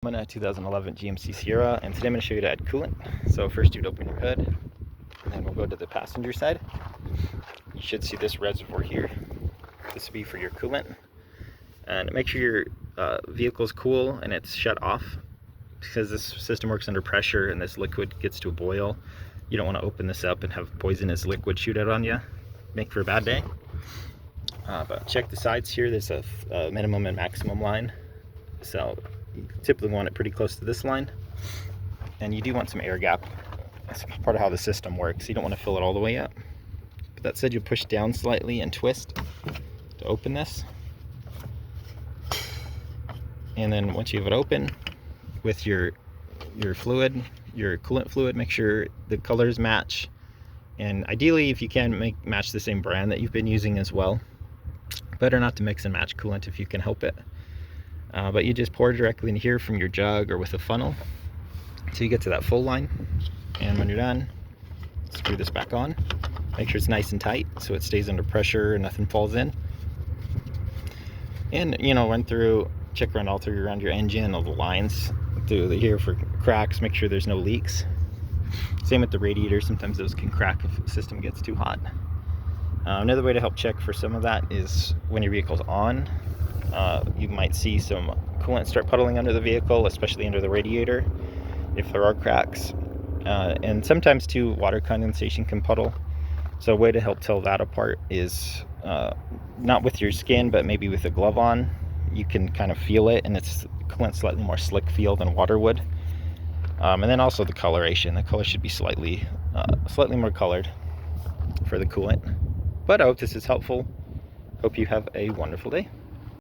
I'm on a 2011 GMC Sierra, and today I'm going to show you how to add coolant. So first you'd open your hood, and then we'll go to the passenger side. You should see this reservoir here. This will be for your coolant. And make sure your vehicle is cool and it's shut off, because this system works under pressure and this liquid gets to a boil. You don't want to open this up and have poisonous liquid shoot out on you. Make for a bad day. But check the sides here. There's a minimum and maximum line. So you typically want it pretty close to this line, and you do want some air gap. That's part of how the system works. You don't want to fill it all the way up. But that said, you push down slightly and twist to open this, and then once you have it open with your fluid, your coolant fluid, make sure the colors match, and ideally, if you can, match the same brand that you've been using as well. Better not to mix and match coolant if you can help it. But you just pour directly in here from your jug or with a funnel until you get to that full line. And when you're done, screw this back on. Make sure it's nice and tight so it stays under pressure and nothing falls in. And run through, check around around your engine, all the lines through here for cracks. Make sure there's no leaks. Same with the radiator. Sometimes those can crack if the system gets too hot. Another way to help check for some of that is when your vehicle's on. You might see some coolant start puddling under the vehicle, especially under the radiator if there are cracks, and sometimes too water condensation can puddle. So a way to help tell that apart is not with your skin, but maybe with a glove on. You can kind of feel it, and it's coolant slightly more slick feel than water would. And then also the coloration. The color should be slightly more colored for the coolant. But I hope this is helpful. Hope you have a wonderful day.